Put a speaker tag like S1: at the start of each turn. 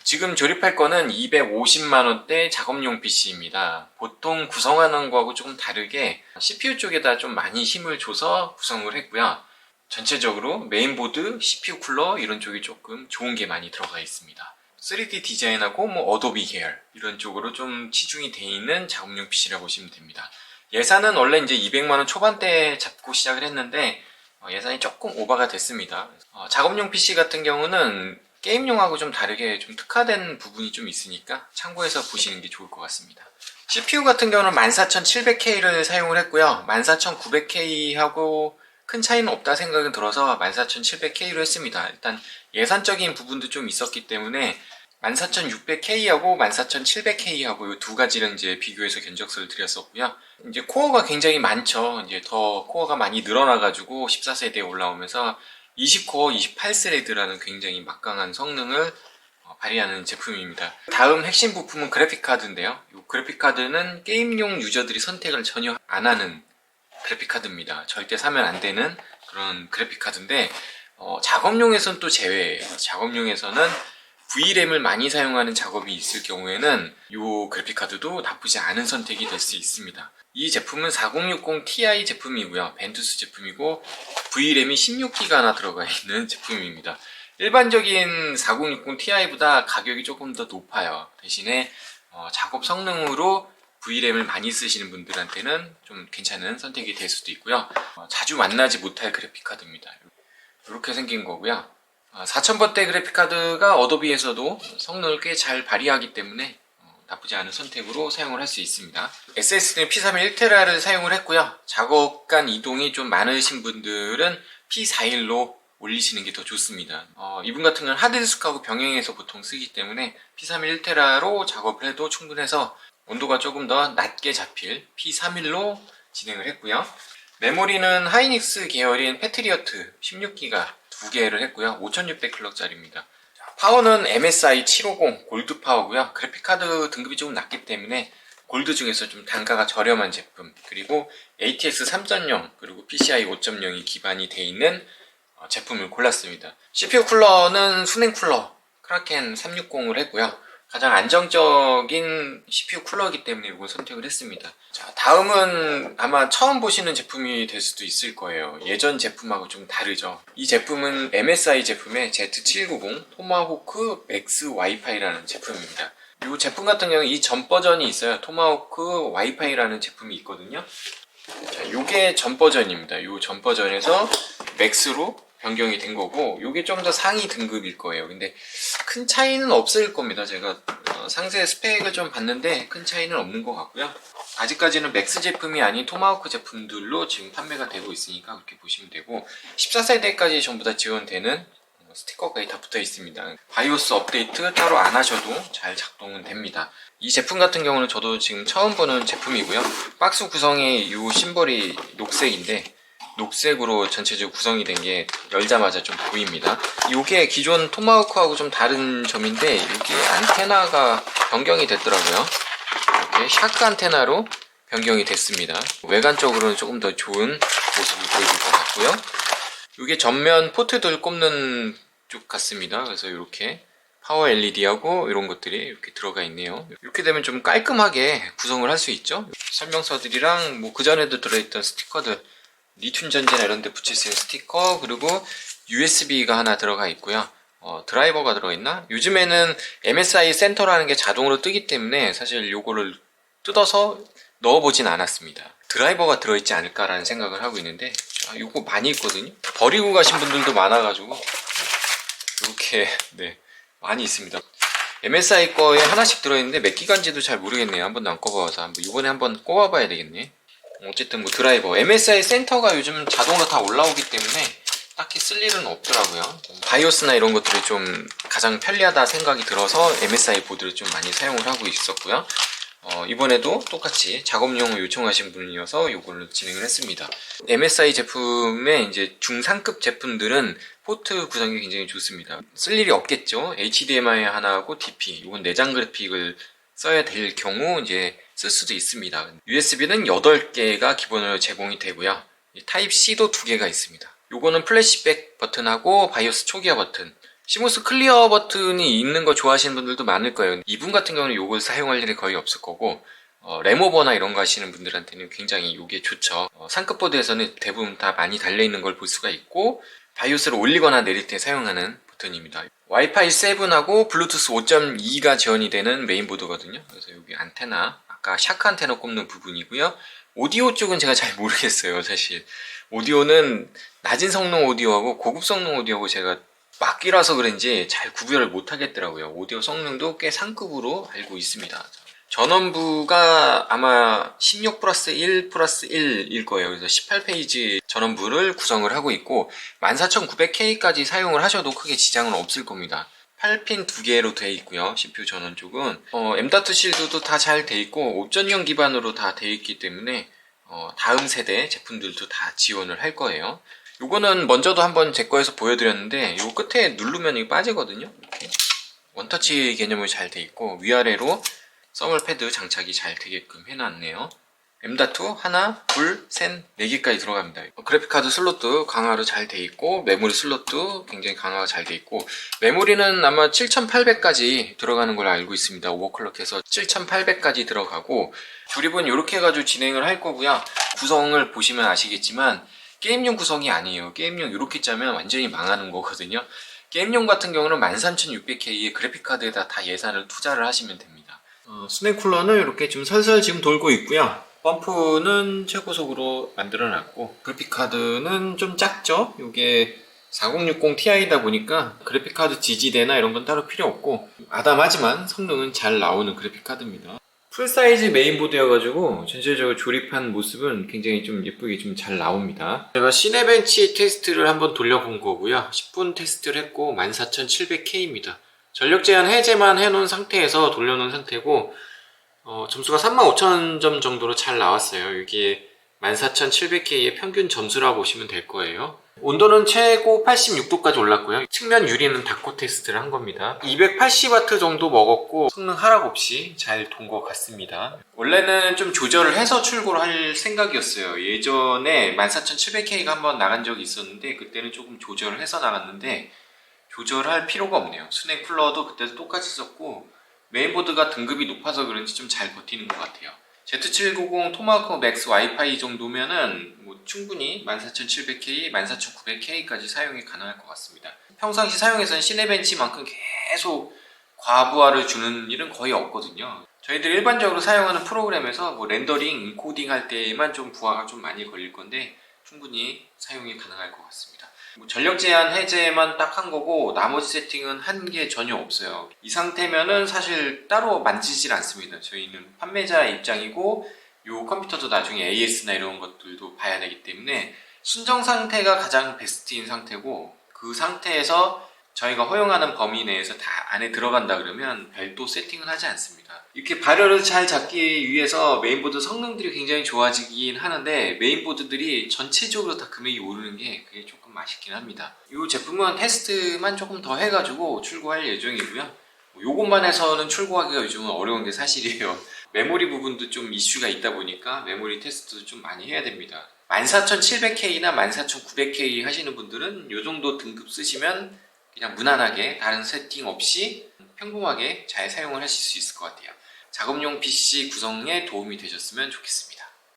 S1: 지금 조립할 거는 250만원대 작업용 PC입니다. 보통 구성하는 거하고 조금 다르게 CPU 쪽에다 좀 많이 힘을 줘서 구성을 했고요. 전체적으로 메인보드, CPU 쿨러 이런 쪽이 조금 좋은 게 많이 들어가 있습니다. 3D 디자인하고 어도비 계열 이런 쪽으로 좀 치중이 되어 있는 작업용 PC라고 보시면 됩니다. 예산은 원래 이제 200만원 초반대 잡고 시작을 했는데 예산이 조금 오버가 됐습니다. 작업용 PC 같은 경우는 게임용하고 좀 다르게 좀 특화된 부분이 좀 있으니까 참고해서 보시는 게 좋을 것 같습니다. CPU 같은 경우는 14700K를 사용을 했고요. 14900K하고 큰 차이는 없다 생각은 들어서 14700K로 했습니다. 일단 예산적인 부분도 좀 있었기 때문에 14600K하고 14700K하고 이 두 가지를 이제 비교해서 견적서를 드렸었고요. 이제 코어가 굉장히 많죠. 이제 더 코어가 많이 늘어나가지고 14세대에 올라오면서 20코어 28스레드라는 굉장히 막강한 성능을 발휘하는 제품입니다. 다음 핵심 부품은 그래픽카드인데요. 이 그래픽카드는 게임용 유저들이 선택을 전혀 안 하는 그래픽카드입니다. 절대 사면 안 되는 그런 그래픽카드인데 작업용에서는 또 제외예요. 작업용에서는 V램을 많이 사용하는 작업이 있을 경우에는 이 그래픽카드도 나쁘지 않은 선택이 될 수 있습니다. 이 제품은 4060 Ti 제품이고요. 벤투스 제품이고 V램이 16GB 나 들어가 있는 제품입니다. 일반적인 4060 Ti보다 가격이 조금 더 높아요. 대신에 작업 성능으로 V램을 많이 쓰시는 분들한테는 좀 괜찮은 선택이 될 수도 있고요. 자주 만나지 못할 그래픽카드입니다. 이렇게 생긴 거고요. 4000번대 그래픽카드가 어도비에서도 성능을 꽤 잘 발휘하기 때문에 나쁘지 않은 선택으로 사용을 할 수 있습니다. SSD는 P31 1TB를 사용을 했고요. 작업 간 이동이 좀 많으신 분들은 P41로 올리시는 게 더 좋습니다. 이분 같은 경우는 하드디스크하고 병행해서 보통 쓰기 때문에 P31 1TB로 작업을 해도 충분해서 온도가 조금 더 낮게 잡힐 P31로 진행을 했고요. 메모리는 하이닉스 계열인 패트리어트 16GB 두 개를 했고요. 5600클럭짜리입니다. 파워는 MSI 750 골드 파워고요. 그래픽카드 등급이 조금 낮기 때문에 골드 중에서 좀 단가가 저렴한 제품, 그리고 ATX 3.0 그리고 PCI 5.0이 기반이 되어 있는 제품을 골랐습니다. CPU 쿨러는 수냉 쿨러 크라켄 360을 했고요. 가장 안정적인 CPU 쿨러이기 때문에 이걸 선택을 했습니다. 자, 다음은 아마 처음 보시는 제품이 될 수도 있을 거예요. 예전 제품하고 좀 다르죠. 이 제품은 MSI 제품의 Z790 토마호크 맥스 와이파이라는 제품입니다. 이 제품 같은 경우 이 전 버전이 있어요. 토마호크 와이파이라는 제품이 있거든요. 자, 요게 전 버전입니다. 요 전 버전에서 맥스로 변경이 된 거고, 요게 좀 더 상위 등급일 거예요. 근데 큰 차이는 없을 겁니다. 제가 상세 스펙을 좀 봤는데 큰 차이는 없는 것 같고요. 아직까지는 맥스 제품이 아닌 토마호크 제품들로 지금 판매가 되고 있으니까 그렇게 보시면 되고, 14세대까지 전부 다 지원되는 스티커까지 다 붙어 있습니다. 바이오스 업데이트 따로 안 하셔도 잘 작동은 됩니다. 이 제품 같은 경우는 저도 지금 처음 보는 제품이고요. 박스 구성에 이 심벌이 녹색인데 녹색으로 전체적으로 구성이 된 게 열자마자 좀 보입니다. 이게 기존 토마호크하고 좀 다른 점인데 여기 안테나가 변경이 됐더라고요. 이렇게 샤크 안테나로 변경이 됐습니다. 외관적으로는 조금 더 좋은 모습을 보여줄 것 같고요. 이게 전면 포트들 꼽는 쪽 같습니다. 그래서 이렇게 파워 LED하고 이런 것들이 이렇게 들어가 있네요. 이렇게 되면 좀 깔끔하게 구성을 할 수 있죠. 설명서들이랑 그 전에도 들어있던 스티커들, 리튬 전지나 이런 데 붙일 수 있는 스티커, 그리고 USB가 하나 들어가 있고요. 드라이버가 들어있나? 요즘에는 MSI 센터라는 게 자동으로 뜨기 때문에 사실 요거를 뜯어서 넣어보진 않았습니다. 드라이버가 들어있지 않을까라는 생각을 하고 있는데 요거 많이 있거든요. 버리고 가신 분들도 많아가지고 이렇게 많이 있습니다. MSI 거에 하나씩 들어있는데 몇 기간지도 잘 모르겠네요. 한 번도 안 꼽아봐서 이번에 한번 꼽아봐야 되겠네. 어쨌든 드라이버, MSI 센터가 요즘 자동으로 다 올라오기 때문에 딱히 쓸 일은 없더라고요. 바이오스나 이런 것들이 좀 가장 편리하다 생각이 들어서 MSI 보드를 좀 많이 사용을 하고 있었고요. 이번에도 똑같이 작업용을 요청하신 분이어서 이걸로 진행을 했습니다. MSI 제품의 이제 중상급 제품들은 포트 구성이 굉장히 좋습니다. 쓸 일이 없겠죠. HDMI 하나하고 DP, 이건 내장 그래픽을 써야 될 경우 이제 쓸 수도 있습니다. USB는 8개가 기본으로 제공이 되고요. 타입 C도 2개가 있습니다. 요거는 플래시백 버튼하고 바이오스 초기화 버튼, 시모스 클리어 버튼이 있는 거 좋아하시는 분들도 많을 거예요. 이분 같은 경우는 이걸 사용할 일이 거의 없을 거고, 램오버나 이런 거 하시는 분들한테는 굉장히 이게 좋죠. 상급 보드에서는 대부분 다 많이 달려있는 걸 볼 수가 있고, 바이오스를 올리거나 내릴 때 사용하는 버튼입니다. 와이파이 7하고 블루투스 5.2가 지원이 되는 메인보드거든요. 그래서 여기 안테나, 아까 샤크 안테나 꼽는 부분이고요. 오디오 쪽은 제가 잘 모르겠어요, 사실. 오디오는 낮은 성능 오디오하고 고급 성능 오디오하고 제가 막기라서 그런지 잘 구별을 못 하겠더라고요. 오디오 성능도 꽤 상급으로 알고 있습니다. 전원부가 아마 16 플러스 1 플러스 1일 거예요. 그래서 18페이지 전원부를 구성을 하고 있고 14900K까지 사용을 하셔도 크게 지장은 없을 겁니다. 8핀 2개로 되어 있고요. CPU 전원 쪽은 M.2 실드도 다 잘 되어 있고 5.0 기반으로 다 되어 있기 때문에 다음 세대 제품들도 다 지원을 할 거예요. 요거는 먼저도 한번 제 거에서 보여드렸는데 요 끝에 누르면 이게 빠지거든요. 이렇게 원터치 개념이 잘 돼 있고 위아래로 서멀 패드 장착이 잘 되게끔 해놨네요. M.2 하나, 둘, 셋, 4개까지 들어갑니다. 그래픽카드 슬롯도 강화로 잘 돼 있고 메모리 슬롯도 굉장히 강화가 잘 돼 있고 메모리는 아마 7800까지 들어가는 걸로 알고 있습니다. 오버클럭해서 7800까지 들어가고 조립은 이렇게 해가지고 진행을 할 거고요. 구성을 보시면 아시겠지만 게임용 구성이 아니에요. 게임용 이렇게 짜면 완전히 망하는 거거든요. 게임용 같은 경우는 13600K의 그래픽카드에다 다 예산을 투자를 하시면 됩니다. 스낵 쿨러는 이렇게 좀 설설 지금 돌고 있고요. 펌프는 최고속으로 만들어 놨고 그래픽카드는 좀 작죠? 이게 4060 Ti다 보니까 그래픽카드 지지대나 이런 건 따로 필요 없고 아담하지만 성능은 잘 나오는 그래픽카드입니다. 풀사이즈 메인보드여가지고 전체적으로 조립한 모습은 굉장히 좀 예쁘게 좀 잘 나옵니다. 제가 시네벤치 테스트를 한번 돌려본 거고요. 10분 테스트를 했고 14700K입니다. 전력 제한 해제만 해놓은 상태에서 돌려놓은 상태고 점수가 35,000점 정도로 잘 나왔어요. 이게 14700K의 평균 점수라고 보시면 될 거예요. 온도는 최고 86도까지 올랐고요. 측면 유리는 닫고 테스트를 한 겁니다. 280W 정도 먹었고 성능 하락 없이 잘 돈 것 같습니다. 원래는 좀 조절을 해서 출고를 할 생각이었어요. 예전에 14700K가 한번 나간 적이 있었는데 그때는 조금 조절을 해서 나갔는데 조절할 필요가 없네요. 스낵 쿨러도 그때도 똑같이 썼고 메인보드가 등급이 높아서 그런지 좀 잘 버티는 것 같아요. Z790 토마호크 맥스 와이파이 정도면은 뭐 충분히 14700K, 14900K까지 사용이 가능할 것 같습니다. 평상시 사용에서는 시네벤치만큼 계속 과부하를 주는 일은 거의 없거든요. 저희들이 일반적으로 사용하는 프로그램에서 뭐 렌더링, 인코딩 할 때만 좀 부하가 좀 많이 걸릴 건데 충분히 사용이 가능할 것 같습니다. 뭐 전력 제한 해제만 딱 한 거고 나머지 세팅은 한 게 전혀 없어요. 이 상태면은 사실 따로 만지질 않습니다. 저희는 판매자 입장이고 요 컴퓨터도 나중에 AS나 이런 것들도 봐야 되기 때문에 순정 상태가 가장 베스트인 상태고 그 상태에서 저희가 허용하는 범위 내에서 다 안에 들어간다 그러면 별도 세팅은 하지 않습니다. 이렇게 발열을 잘 잡기 위해서 메인보드 성능들이 굉장히 좋아지긴 하는데 메인보드들이 전체적으로 다 금액이 오르는 게 그게 조금 아쉽긴 합니다. 이 제품은 테스트만 조금 더 해가지고 출고할 예정이고요. 요것만 해서는 출고하기가 요즘은 어려운 게 사실이에요. 메모리 부분도 좀 이슈가 있다 보니까 메모리 테스트도 좀 많이 해야 됩니다. 14700K나 14900K 하시는 분들은 이 정도 등급 쓰시면 그냥 무난하게 다른 세팅 없이 평범하게 잘 사용을 하실 수 있을 것 같아요. 작업용 PC 구성에 도움이 되셨으면 좋겠습니다.